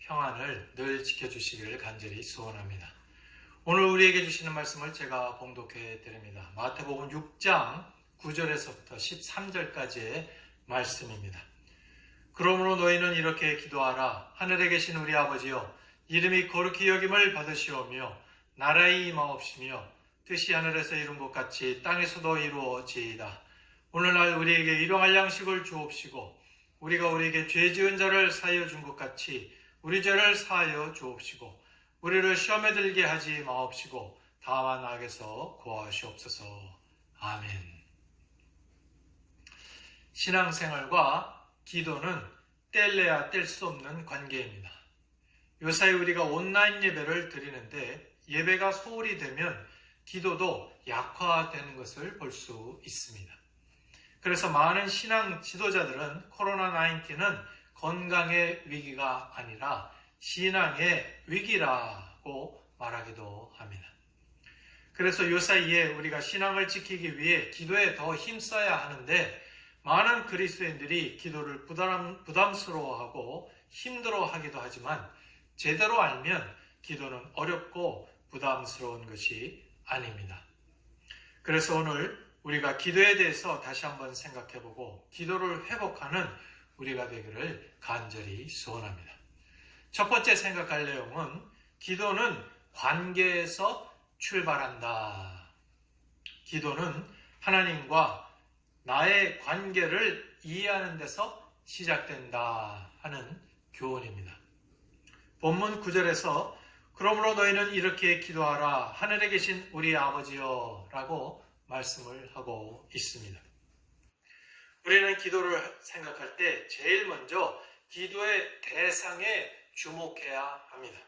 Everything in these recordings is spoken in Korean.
평안을 늘 지켜주시기를 간절히 소원합니다. 오늘 우리에게 주시는 말씀을 제가 봉독해 드립니다. 마태복음 6장 9절에서부터 13절까지의 말씀입니다. 그러므로 너희는 이렇게 기도하라. 하늘에 계신 우리 아버지여, 이름이 거룩히 여김을 받으시오며 나라의 임하옵시며 뜻이 하늘에서 이룬 것 같이 땅에서도 이루어지이다. 오늘날 우리에게 일용할 양식을 주옵시고 우리가 우리에게 죄 지은 자를 사하여 준 것 같이 우리 죄를 사하여 주옵시고 우리를 시험에 들게 하지 마옵시고 다만 악에서 구하시옵소서. 아멘. 신앙생활과 기도는 뗄래야 뗄 수 없는 관계입니다. 요사이 우리가 온라인 예배를 드리는데 예배가 소홀히 되면 기도도 약화되는 것을 볼 수 있습니다. 그래서 많은 신앙 지도자들은 코로나19는 건강의 위기가 아니라 신앙의 위기라고 말하기도 합니다. 그래서 요사이에 우리가 신앙을 지키기 위해 기도에 더 힘써야 하는데 많은 그리스도인들이 기도를 부담스러워하고 힘들어하기도 하지만 제대로 알면 기도는 어렵고 부담스러운 것이 아닙니다. 그래서 오늘 우리가 기도에 대해서 다시 한번 생각해보고 기도를 회복하는 우리가 되기를 간절히 소원합니다. 첫 번째 생각할 내용은 기도는 관계에서 출발한다. 기도는 하나님과 나의 관계를 이해하는 데서 시작된다 하는 교훈입니다. 본문 9절에서 그러므로 너희는 이렇게 기도하라. 하늘에 계신 우리 아버지여 라고 말씀을 하고 있습니다. 우리는 기도를 생각할 때 제일 먼저 기도의 대상에 주목해야 합니다.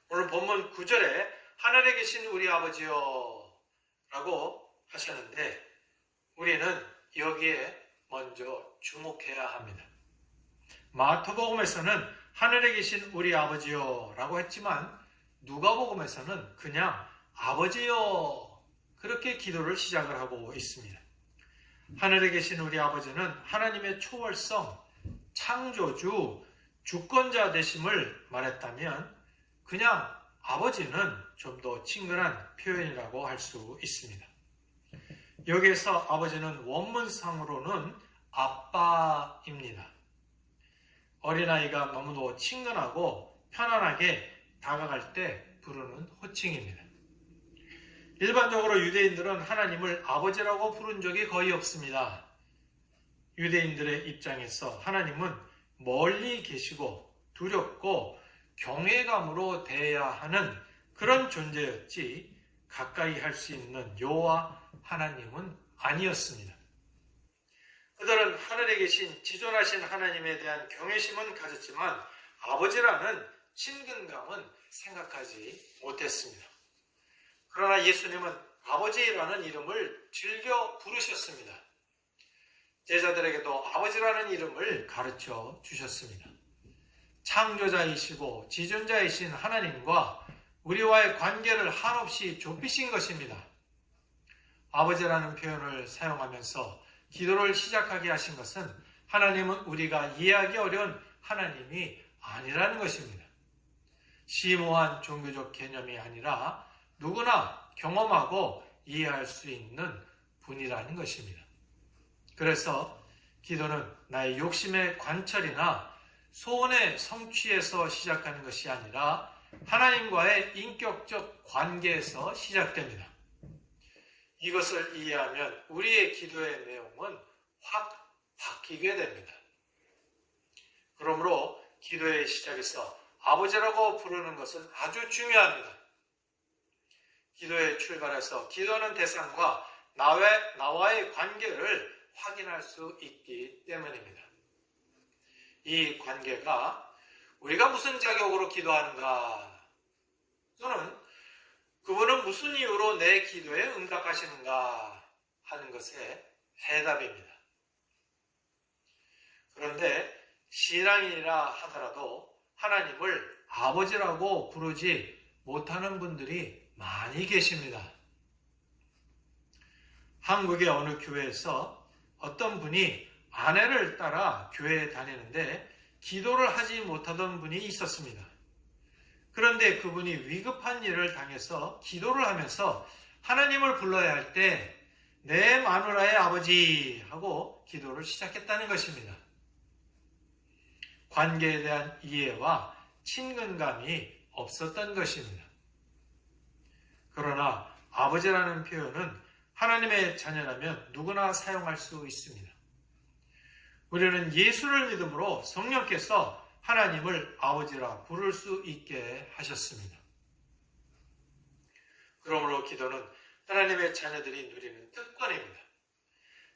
오늘 본문 9절에 하늘에 계신 우리 아버지여 라고 하셨는데 우리는 여기에 먼저 주목해야 합니다. 마태복음에서는 하늘에 계신 우리 아버지여 라고 했지만 누가복음에서는 그냥 아버지여 그렇게 기도를 시작을 하고 있습니다. 하늘에 계신 우리 아버지는 하나님의 초월성, 창조주, 주권자 되심을 말했다면 그냥 아버지는 좀 더 친근한 표현이라고 할 수 있습니다. 여기에서 아버지는 원문상으로는 아빠입니다. 어린아이가 너무도 친근하고 편안하게 다가갈 때 부르는 호칭입니다. 일반적으로 유대인들은 하나님을 아버지라고 부른 적이 거의 없습니다. 유대인들의 입장에서 하나님은 멀리 계시고 두렵고 경외감으로 대해야 하는 그런 존재였지 가까이 할 수 있는 여호와 하나님은 아니었습니다. 그들은 하늘에 계신 지존하신 하나님에 대한 경외심은 가졌지만 아버지라는 친근감은 생각하지 못했습니다. 그러나 예수님은 아버지라는 이름을 즐겨 부르셨습니다. 제자들에게도 아버지라는 이름을 가르쳐 주셨습니다. 창조자이시고 지존자이신 하나님과 우리와의 관계를 한없이 좁히신 것입니다. 아버지라는 표현을 사용하면서 기도를 시작하게 하신 것은 하나님은 우리가 이해하기 어려운 하나님이 아니라는 것입니다. 심오한 종교적 개념이 아니라 누구나 경험하고 이해할 수 있는 분이라는 것입니다. 그래서 기도는 나의 욕심의 관철이나 소원의 성취에서 시작하는 것이 아니라 하나님과의 인격적 관계에서 시작됩니다. 이것을 이해하면 우리의 기도의 내용은 확 바뀌게 됩니다. 그러므로 기도의 시작에서 아버지라고 부르는 것은 아주 중요합니다. 기도의 출발에서 기도하는 대상과 나와의 관계를 확인할 수 있기 때문입니다. 이 관계가 우리가 무슨 자격으로 기도하는가 또는 그분은 무슨 이유로 내 기도에 응답하시는가 하는 것의 해답입니다. 그런데 신앙인이라 하더라도 하나님을 아버지라고 부르지 못하는 분들이 많이 계십니다. 한국의 어느 교회에서 어떤 분이 아내를 따라 교회에 다니는데 기도를 하지 못하던 분이 있었습니다. 그런데 그분이 위급한 일을 당해서 기도를 하면서 하나님을 불러야 할 때 내 마누라의 아버지 하고 기도를 시작했다는 것입니다. 관계에 대한 이해와 친근감이 없었던 것입니다. 그러나 아버지라는 표현은 하나님의 자녀라면 누구나 사용할 수 있습니다. 우리는 예수를 믿음으로 성령께서 하나님을 아버지라 부를 수 있게 하셨습니다. 그러므로 기도는 하나님의 자녀들이 누리는 특권입니다.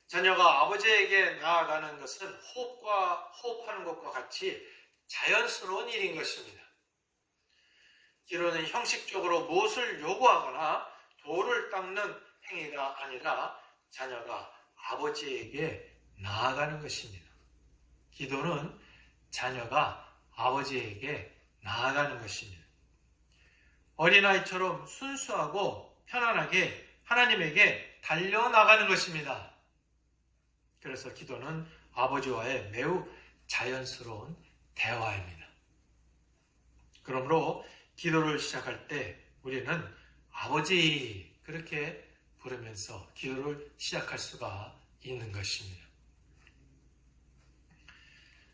자녀가 아버지에게 나아가는 것은 호흡하는 것과 같이 자연스러운 일인 것입니다. 기도는 형식적으로 무엇을 요구하거나 도를 닦는 행위가 아니라 자녀가 아버지에게 나아가는 것입니다. 기도는 자녀가 아버지에게 나아가는 것입니다. 어린아이처럼 순수하고 편안하게 하나님에게 달려나가는 것입니다. 그래서 기도는 아버지와의 매우 자연스러운 대화입니다. 그러므로 기도를 시작할 때 우리는 아버지 그렇게 부르면서 기도를 시작할 수가 있는 것입니다.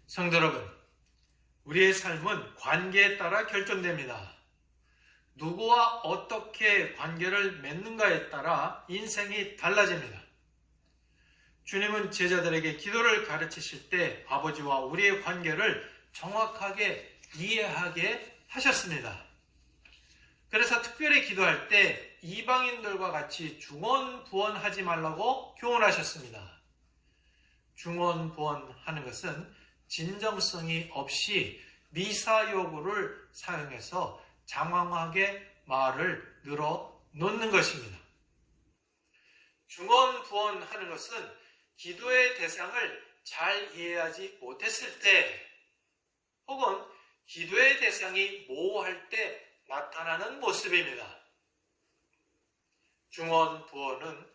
성도 여러분, 우리의 삶은 관계에 따라 결정됩니다. 누구와 어떻게 관계를 맺는가에 따라 인생이 달라집니다. 주님은 제자들에게 기도를 가르치실 때 아버지와 우리의 관계를 정확하게 이해하게 하셨습니다. 그래서 특별히 기도할 때 이방인들과 같이 중언부언하지 말라고 교훈하셨습니다. 중언부언하는 것은 진정성이 없이 미사여구를 사용해서 장황하게 말을 늘어놓는 것입니다. 중언부언하는 것은 기도의 대상을 잘 이해하지 못했을 때 혹은 기도의 대상이 모호할 때 나타나는 모습입니다. 중언부언은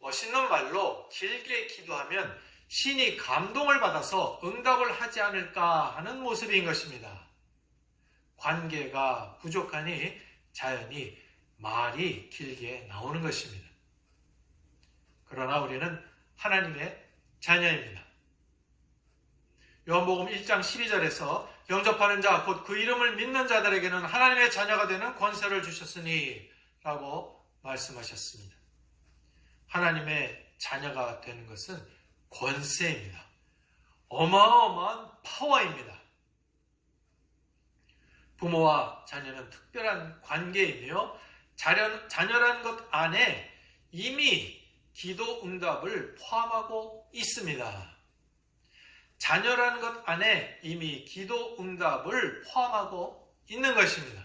멋있는 말로 길게 기도하면 신이 감동을 받아서 응답을 하지 않을까 하는 모습인 것입니다. 관계가 부족하니 자연히 말이 길게 나오는 것입니다. 그러나 우리는 하나님의 자녀입니다. 요한복음 1장 12절에서 영접하는 자, 곧 그 이름을 믿는 자들에게는 하나님의 자녀가 되는 권세를 주셨으니 라고 말씀하셨습니다. 하나님의 자녀가 되는 것은 권세입니다. 어마어마한 파워입니다. 부모와 자녀는 특별한 관계이며 자녀라는 것 안에 이미 기도 응답을 포함하고 있습니다. 자녀라는 것 안에 이미 기도 응답을 포함하고 있는 것입니다.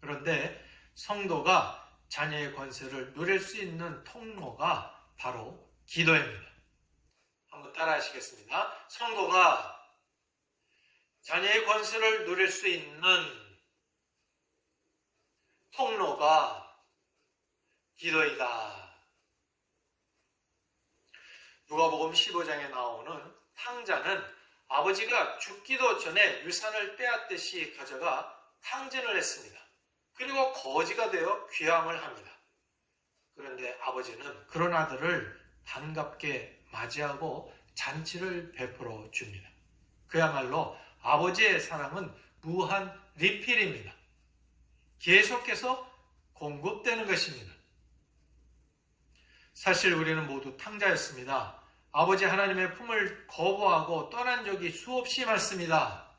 그런데 성도가 자녀의 권세를 누릴 수 있는 통로가 바로 기도입니다. 한번 따라 하시겠습니다. 성도가 자녀의 권세를 누릴 수 있는 통로가 기도이다. 누가복음 15장에 나오는 탕자는 아버지가 죽기도 전에 유산을 빼앗듯이 가져가 탕진을 했습니다. 그리고 거지가 되어 귀향을 합니다. 그런데 아버지는 그런 아들을 반갑게 맞이하고 잔치를 베풀어 줍니다. 그야말로 아버지의 사랑은 무한 리필입니다. 계속해서 공급되는 것입니다. 사실 우리는 모두 탕자였습니다. 아버지 하나님의 품을 거부하고 떠난 적이 수없이 많습니다.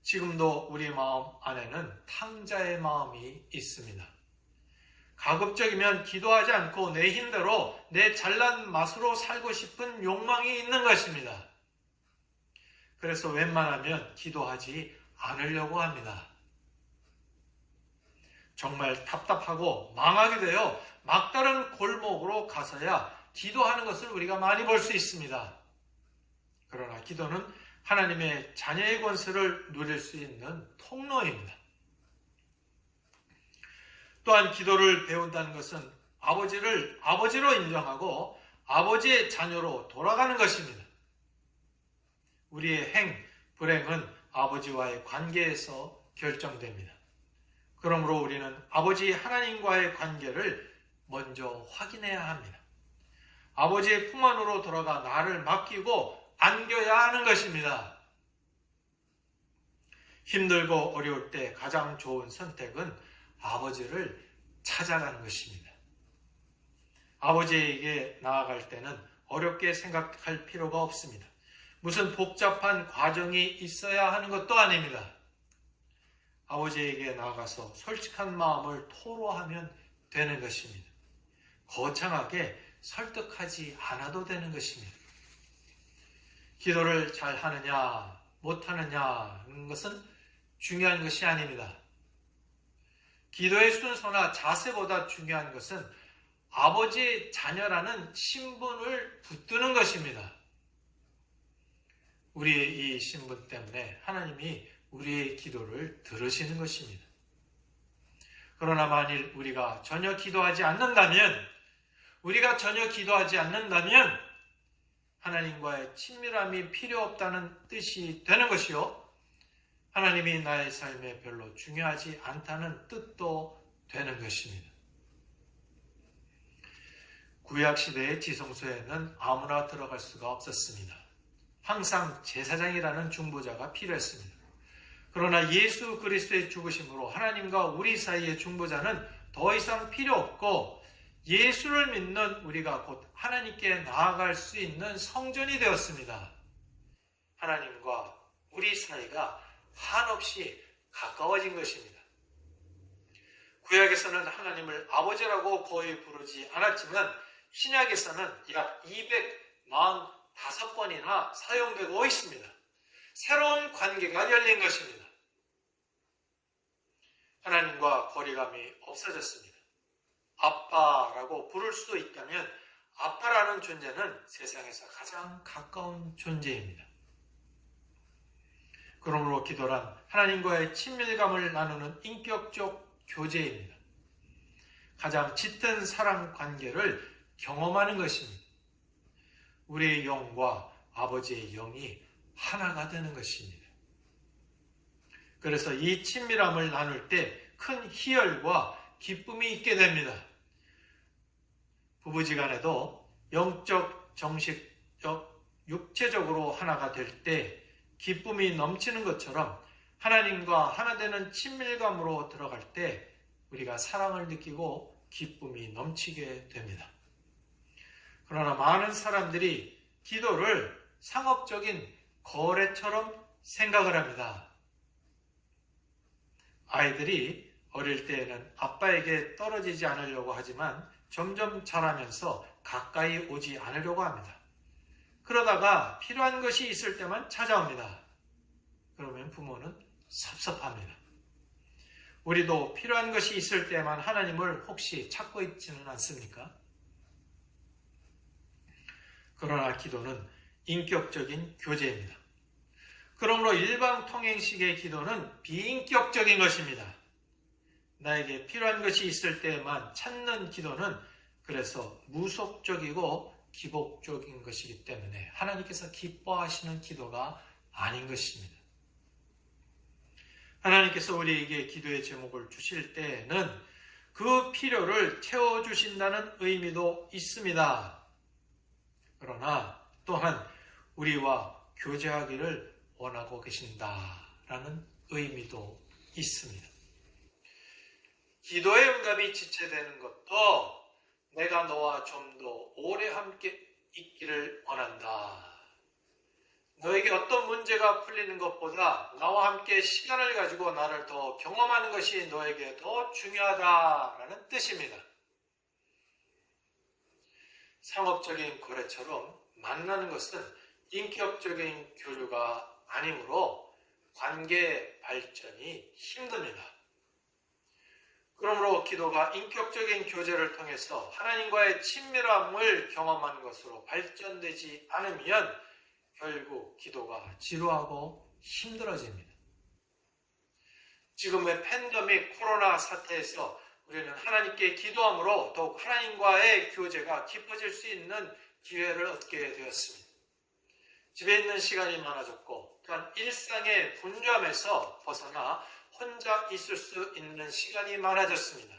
지금도 우리 마음 안에는 탕자의 마음이 있습니다. 가급적이면 기도하지 않고 내 힘대로 내 잘난 맛으로 살고 싶은 욕망이 있는 것입니다. 그래서 웬만하면 기도하지 않으려고 합니다. 정말 답답하고 망하게 되어 막다른 골목으로 가서야 기도하는 것을 우리가 많이 볼 수 있습니다. 그러나 기도는 하나님의 자녀의 권세를 누릴 수 있는 통로입니다. 또한 기도를 배운다는 것은 아버지를 아버지로 인정하고 아버지의 자녀로 돌아가는 것입니다. 우리의 불행은 아버지와의 관계에서 결정됩니다. 그러므로 우리는 아버지 하나님과의 관계를 먼저 확인해야 합니다. 아버지의 품 안으로 들어가 나를 맡기고 안겨야 하는 것입니다. 힘들고 어려울 때 가장 좋은 선택은 아버지를 찾아가는 것입니다. 아버지에게 나아갈 때는 어렵게 생각할 필요가 없습니다. 무슨 복잡한 과정이 있어야 하는 것도 아닙니다. 아버지에게 나아가서 솔직한 마음을 토로하면 되는 것입니다. 거창하게 설득하지 않아도 되는 것입니다. 기도를 잘 하느냐 못하느냐 하는 것은 중요한 것이 아닙니다. 기도의 순서나 자세보다 중요한 것은 아버지의 자녀라는 신분을 붙드는 것입니다. 우리의 이 신분 때문에 하나님이 우리의 기도를 들으시는 것입니다. 그러나 만일 우리가 전혀 기도하지 않는다면 하나님과의 친밀함이 필요 없다는 뜻이 되는 것이요, 하나님이 나의 삶에 별로 중요하지 않다는 뜻도 되는 것입니다. 구약시대의 지성소에는 아무나 들어갈 수가 없었습니다. 항상 제사장이라는 중보자가 필요했습니다. 그러나 예수 그리스도의 죽으심으로 하나님과 우리 사이의 중보자는 더 이상 필요 없고, 예수를 믿는 우리가 곧 하나님께 나아갈 수 있는 성전이 되었습니다. 하나님과 우리 사이가 한없이 가까워진 것입니다. 구약에서는 하나님을 아버지라고 거의 부르지 않았지만 신약에서는 약 245번이나 사용되고 있습니다. 새로운 관계가 열린 것입니다. 하나님과 거리감이 없어졌습니다. 아빠라고 부를 수 있다면 아빠라는 존재는 세상에서 가장 가까운 존재입니다. 그러므로 기도란 하나님과의 친밀감을 나누는 인격적 교제입니다. 가장 짙은 사랑 관계를 경험하는 것입니다. 우리의 영과 아버지의 영이 하나가 되는 것입니다. 그래서 이 친밀함을 나눌 때 큰 희열과 기쁨이 있게 됩니다. 부부지간에도 영적, 정식적, 육체적으로 하나가 될 때 기쁨이 넘치는 것처럼 하나님과 하나 되는 친밀감으로 들어갈 때 우리가 사랑을 느끼고 기쁨이 넘치게 됩니다. 그러나 많은 사람들이 기도를 상업적인 거래처럼 생각을 합니다. 아이들이 어릴 때에는 아빠에게 떨어지지 않으려고 하지만 점점 자라면서 가까이 오지 않으려고 합니다. 그러다가 필요한 것이 있을 때만 찾아옵니다. 그러면 부모는 섭섭합니다. 우리도 필요한 것이 있을 때만 하나님을 혹시 찾고 있지는 않습니까? 그러나 기도는 인격적인 교제입니다. 그러므로 일방통행식의 기도는 비인격적인 것입니다. 나에게 필요한 것이 있을 때만 찾는 기도는 그래서 무속적이고 기복적인 것이기 때문에 하나님께서 기뻐하시는 기도가 아닌 것입니다. 하나님께서 우리에게 기도의 제목을 주실 때에는 그 필요를 채워주신다는 의미도 있습니다. 그러나 또한 우리와 교제하기를 원하고 계신다라는 의미도 있습니다. 기도의 응답이 지체되는 것도 내가 너와 좀 더 오래 함께 있기를 원한다. 너에게 어떤 문제가 풀리는 것보다 나와 함께 시간을 가지고 나를 더 경험하는 것이 너에게 더 중요하다라는 뜻입니다. 상업적인 거래처럼 만나는 것은 인격적인 교류가 아니므로 관계 발전이 힘듭니다. 그러므로 기도가 인격적인 교제를 통해서 하나님과의 친밀함을 경험하는 것으로 발전되지 않으면 결국 기도가 지루하고 힘들어집니다. 지금의 팬데믹 코로나 사태에서 우리는 하나님께 기도함으로 더욱 하나님과의 교제가 깊어질 수 있는 기회를 얻게 되었습니다. 집에 있는 시간이 많아졌고 또한 일상의 분주함에서 벗어나 혼자 있을 수 있는 시간이 많아졌습니다.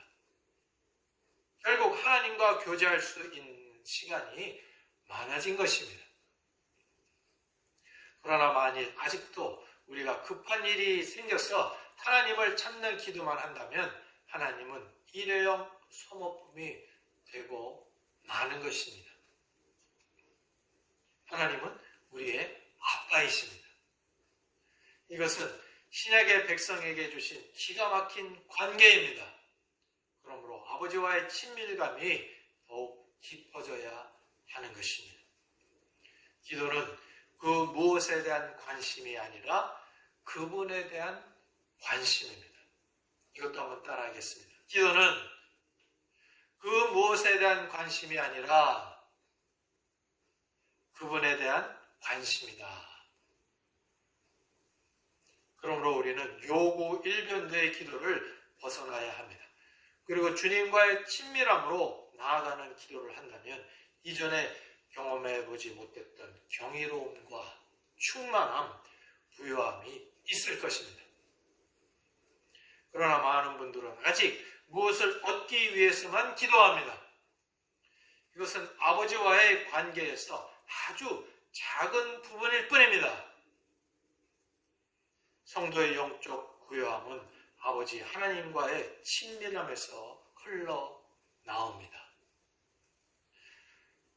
결국 하나님과 교제할 수 있는 시간이 많아진 것입니다. 그러나 만일 아직도 우리가 급한 일이 생겨서 하나님을 찾는 기도만 한다면 하나님은 일회용 소모품이 되고 마는 것입니다. 하나님은 우리의 아빠이십니다. 이것은 신약의 백성에게 주신 기가 막힌 관계입니다. 그러므로 아버지와의 친밀감이 더욱 깊어져야 하는 것입니다. 기도는 그 무엇에 대한 관심이 아니라 그분에 대한 관심입니다. 이것도 한번 따라하겠습니다. 기도는 그 무엇에 대한 관심이 아니라 그분에 대한 관심이다. 그러므로 우리는 요구 일변도의 기도를 벗어나야 합니다. 그리고 주님과의 친밀함으로 나아가는 기도를 한다면 이전에 경험해보지 못했던 경이로움과 충만함, 부요함이 있을 것입니다. 그러나 많은 분들은 아직 무엇을 얻기 위해서만 기도합니다. 이것은 아버지와의 관계에서 아주 작은 부분일 뿐입니다. 성도의 영적 부요함은 아버지 하나님과의 친밀함에서 흘러나옵니다.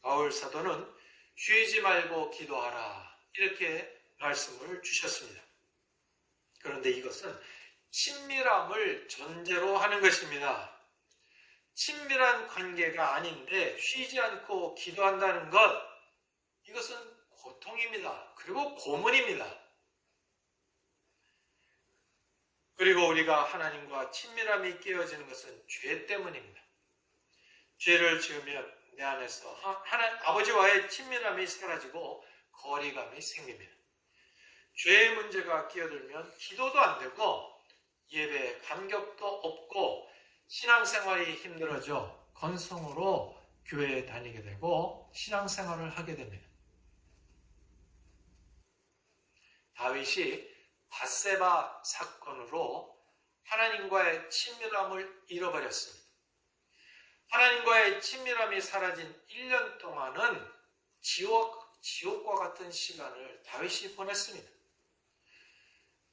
바울 사도는 쉬지 말고 기도하라 이렇게 말씀을 주셨습니다. 그런데 이것은 친밀함을 전제로 하는 것입니다. 친밀한 관계가 아닌데 쉬지 않고 기도한다는 것, 이것은 고통입니다. 그리고 고문입니다. 그리고 우리가 하나님과 친밀함이 깨어지는 것은 죄 때문입니다. 죄를 지으면 내 안에서 아버지와의 친밀함이 사라지고 거리감이 생깁니다. 죄의 문제가 끼어들면 기도도 안 되고 예배에 감격도 없고 신앙생활이 힘들어져 건성으로 교회에 다니게 되고 신앙생활을 하게 됩니다. 다윗이 밧세바 사건으로 하나님과의 친밀함을 잃어버렸습니다. 하나님과의 친밀함이 사라진 1년 동안은 지옥과 같은 시간을 다윗이 보냈습니다.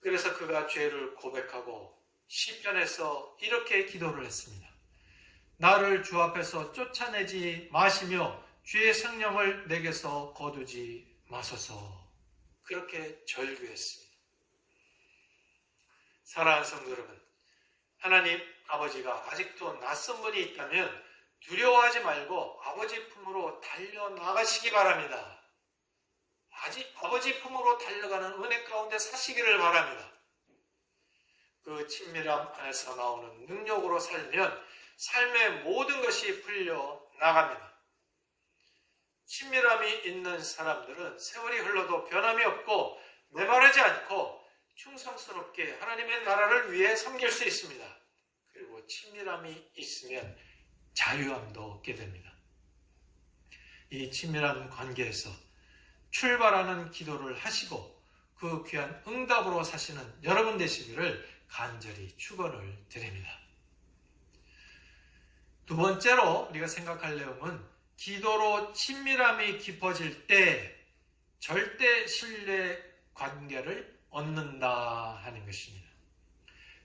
그래서 그가 죄를 고백하고 시편에서 이렇게 기도를 했습니다. 나를 주 앞에서 쫓아내지 마시며 주의 성령을 내게서 거두지 마소서. 그렇게 절규했습니다. 사랑하는 성도 여러분, 하나님 아버지가 아직도 낯선 분이 있다면 두려워하지 말고 아버지 품으로 달려나가시기 바랍니다. 아버지 품으로 달려가는 은혜 가운데 사시기를 바랍니다. 그 친밀함 안에서 나오는 능력으로 살면 삶의 모든 것이 풀려 나갑니다. 친밀함이 있는 사람들은 세월이 흘러도 변함이 없고 메마르지 않고 충성스럽게 하나님의 나라를 위해 섬길 수 있습니다. 그리고 친밀함이 있으면 자유함도 얻게 됩니다. 이 친밀한 관계에서 출발하는 기도를 하시고 그 귀한 응답으로 사시는 여러분 되시기를 간절히 축원을 드립니다. 두 번째로 우리가 생각할 내용은 기도로 친밀함이 깊어질 때 절대 신뢰 관계를 얻는다 하는 것입니다.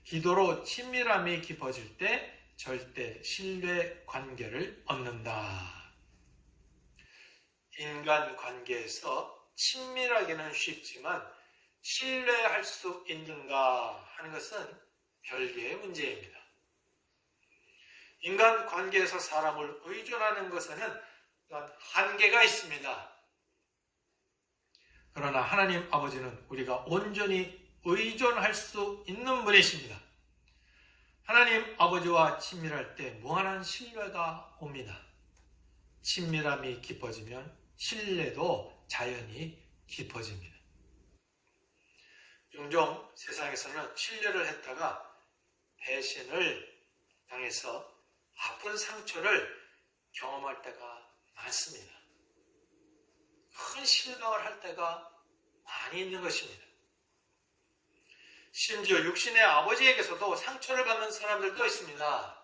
기도로 친밀함이 깊어질 때 절대 신뢰 관계를 얻는다. 인간 관계에서 친밀하기는 쉽지만 신뢰할 수 있는가 하는 것은 별개의 문제입니다. 인간 관계에서 사람을 의존하는 것에는 한계가 있습니다. 그러나 하나님 아버지는 우리가 온전히 의존할 수 있는 분이십니다. 하나님 아버지와 친밀할 때 무한한 신뢰가 옵니다. 친밀함이 깊어지면 신뢰도 자연히 깊어집니다. 종종 세상에서는 신뢰를 했다가 배신을 당해서 아픈 상처를 경험할 때가 많습니다. 큰 실망을 할 때가 많이 있는 것입니다. 심지어 육신의 아버지에게서도 상처를 받는 사람들도 있습니다.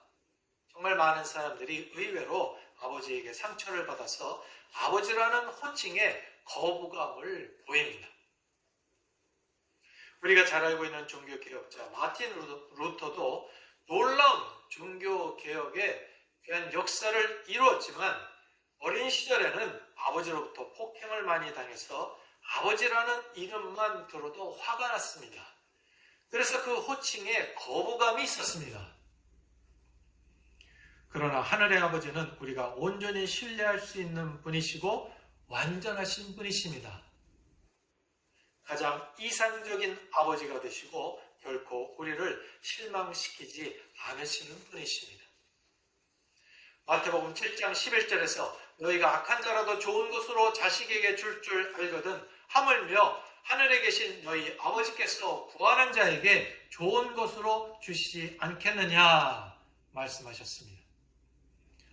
정말 많은 사람들이 의외로 아버지에게 상처를 받아서 아버지라는 호칭에 거부감을 보입니다. 우리가 잘 알고 있는 종교개혁자 마틴 루터도 놀라운 종교개혁에 대한 역사를 이루었지만 어린 시절에는 아버지로부터 폭행을 많이 당해서 아버지라는 이름만 들어도 화가 났습니다. 그래서 그 호칭에 거부감이 있었습니다. 그러나 하늘의 아버지는 우리가 온전히 신뢰할 수 있는 분이시고 완전하신 분이십니다. 가장 이상적인 아버지가 되시고 결코 우리를 실망시키지 않으시는 분이십니다. 마태복음 7장 11절에서 너희가 악한 자라도 좋은 것으로 자식에게 줄 알거든 하물며 하늘에 계신 너희 아버지께서 구하는 자에게 좋은 것으로 주시지 않겠느냐 말씀하셨습니다.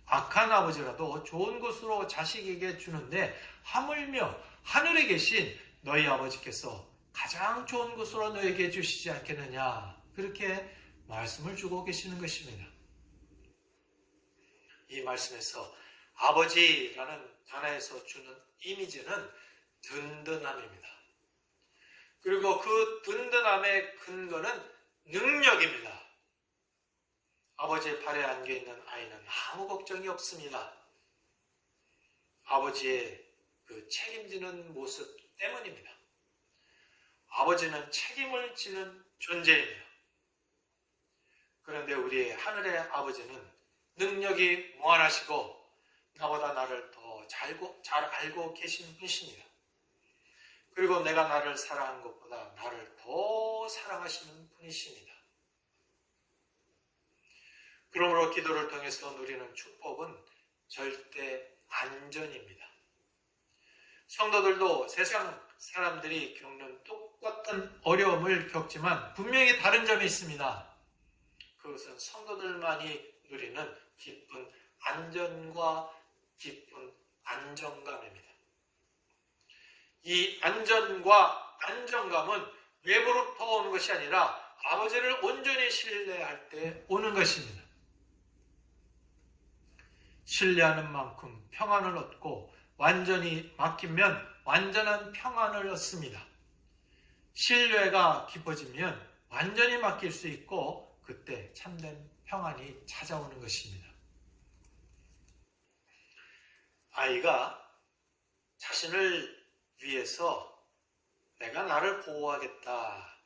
악한 아버지라도 좋은 것으로 자식에게 주는데 하물며 하늘에 계신 너희 아버지께서 가장 좋은 것으로 너에게 주시지 않겠느냐 그렇게 말씀을 주고 계시는 것입니다. 이 말씀에서 아버지라는 단어에서 주는 이미지는 든든함입니다. 그리고 그 든든함의 근거는 능력입니다. 아버지의 발에 안겨있는 아이는 아무 걱정이 없습니다. 아버지의 그 책임지는 모습 때문입니다. 아버지는 책임을 지는 존재입니다. 그런데 우리의 하늘의 아버지는 능력이 무한하시고 나보다 나를 더 잘 알고 계신 분이십니다. 그리고 내가 나를 사랑한 것보다 나를 더 사랑하시는 분이십니다. 그러므로 기도를 통해서 누리는 축복은 절대 안전입니다. 성도들도 세상 사람들이 겪는 똑같은 어려움을 겪지만 분명히 다른 점이 있습니다. 그것은 성도들만이 누리는 깊은 안전과 깊은 안정감입니다. 이 안전과 안정감은 외부로부터 오는 것이 아니라 아버지를 온전히 신뢰할 때 오는 것입니다. 신뢰하는 만큼 평안을 얻고 완전히 맡기면 완전한 평안을 얻습니다. 신뢰가 깊어지면 완전히 맡길 수 있고 그때 참된 평안이 찾아오는 것입니다. 아이가 자신을 위해서 내가 나를 보호하겠다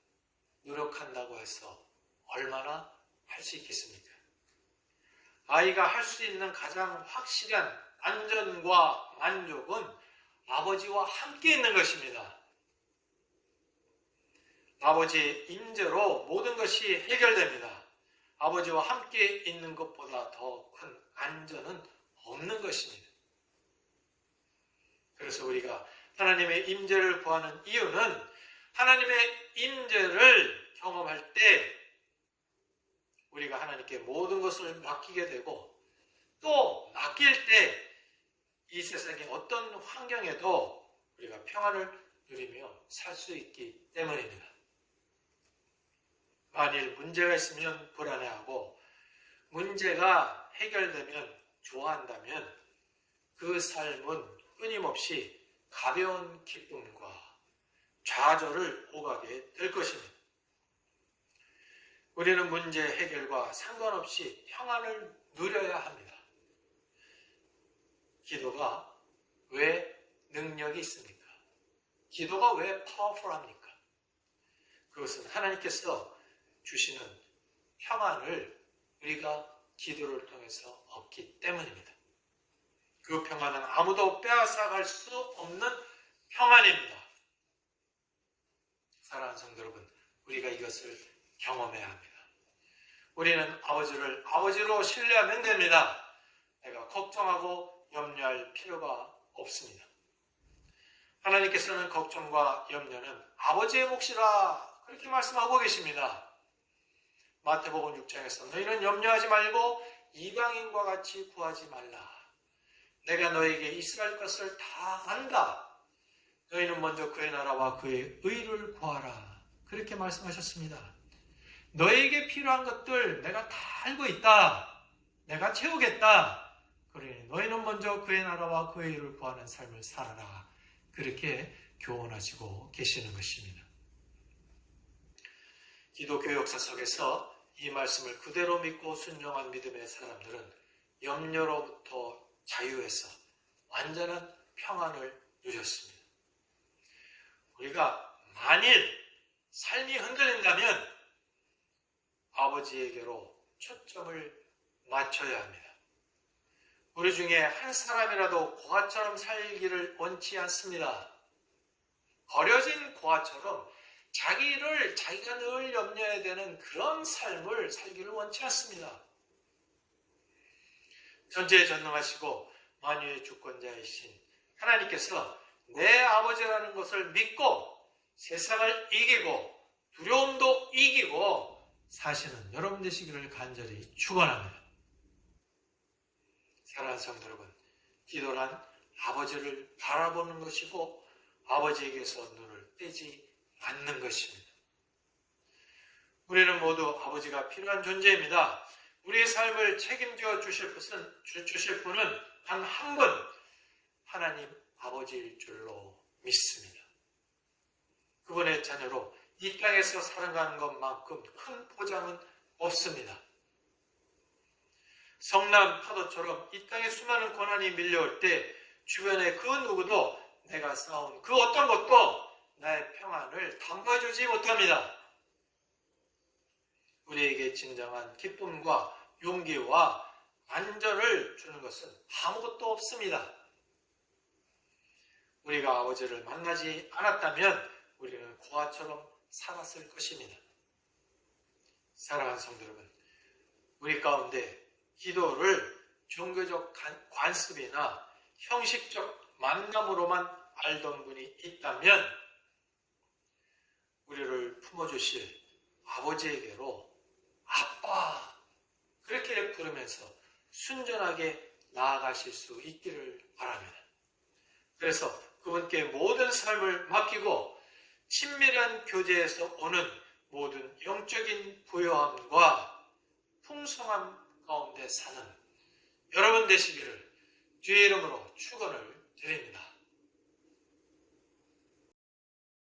노력한다고 해서 얼마나 할 수 있겠습니까? 아이가 할 수 있는 가장 확실한 안전과 만족은 아버지와 함께 있는 것입니다. 아버지의 임재로 모든 것이 해결됩니다. 아버지와 함께 있는 것보다 더 큰 안전은 없는 것입니다. 그래서 우리가 하나님의 임재를 구하는 이유는 하나님의 임재를 경험할 때 우리가 하나님께 모든 것을 맡기게 되고 또 맡길 때 이 세상의 어떤 환경에도 우리가 평안을 누리며 살 수 있기 때문입니다. 만일 문제가 있으면 불안해하고 문제가 해결되면 좋아한다면 그 삶은 끊임없이 가벼운 기쁨과 좌절을 오가게 될 것입니다. 우리는 문제 해결과 상관없이 평안을 누려야 합니다. 기도가 왜 능력이 있습니까? 기도가 왜 파워풀합니까? 그것은 하나님께서 주시는 평안을 우리가 기도를 통해서 얻기 때문입니다. 그 평안은 아무도 빼앗아갈 수 없는 평안입니다. 사랑하는 성도 여러분, 우리가 이것을 경험해야 합니다. 우리는 아버지를 아버지로 신뢰하면 됩니다. 내가 걱정하고 염려할 필요가 없습니다. 하나님께서는 걱정과 염려는 아버지의 몫이라 그렇게 말씀하고 계십니다. 마태복음 6장에서 너희는 염려하지 말고 이방인과 같이 구하지 말라. 내가 너에게 이스라엘 것을 다 안다. 너희는 먼저 그의 나라와 그의 의를 구하라. 그렇게 말씀하셨습니다. 너에게 필요한 것들 내가 다 알고 있다. 내가 채우겠다. 그러니 너희는 먼저 그의 나라와 그의 의를 구하는 삶을 살아라. 그렇게 교훈하시고 계시는 것입니다. 기독교 역사 속에서 이 말씀을 그대로 믿고 순종한 믿음의 사람들은 염려로부터 자유해서 완전한 평안을 누렸습니다. 우리가 만일 삶이 흔들린다면 아버지에게로 초점을 맞춰야 합니다. 우리 중에 한 사람이라도 고아처럼 살기를 원치 않습니다. 버려진 고아처럼 자기가 늘 염려해야 되는 그런 삶을 살기를 원치 않습니다. 전지에 전능하시고 만유의 주권자이신 하나님께서 내 아버지라는 것을 믿고 세상을 이기고 두려움도 이기고 사시는 여러분 되시기를 간절히 축원합니다. 사랑하는 성도 여러분, 기도란 아버지를 바라보는 것이고 아버지에게서 눈을 떼지 않는 것입니다. 우리는 모두 아버지가 필요한 존재입니다. 우리의 삶을 책임져 주실 분은 단 한 분, 하나님 아버지일 줄로 믿습니다. 그분의 자녀로 이 땅에서 살아가는 것만큼 큰 보장은 없습니다. 성난 파도처럼 이 땅에 수많은 고난이 밀려올 때 주변에 그 누구도 내가 쌓은 그 어떤 것도 나의 평안을 담보해주지 못합니다. 우리에게 진정한 기쁨과 용기와 안전을 주는 것은 아무것도 없습니다. 우리가 아버지를 만나지 않았다면 우리는 고아처럼 살았을 것입니다. 사랑하는 성도 여러분, 우리 가운데 기도를 종교적 관습이나 형식적 만남으로만 알던 분이 있다면 우리를 품어주실 아버지에게로 아빠 그렇게 부르면서 순전하게 나아가실 수 있기를 바랍니다. 그래서 그분께 모든 삶을 맡기고 친밀한 교제에서 오는 모든 영적인 부요함과 풍성함 가운데 사는 여러분 되시기를 주의 이름으로 축원을 드립니다.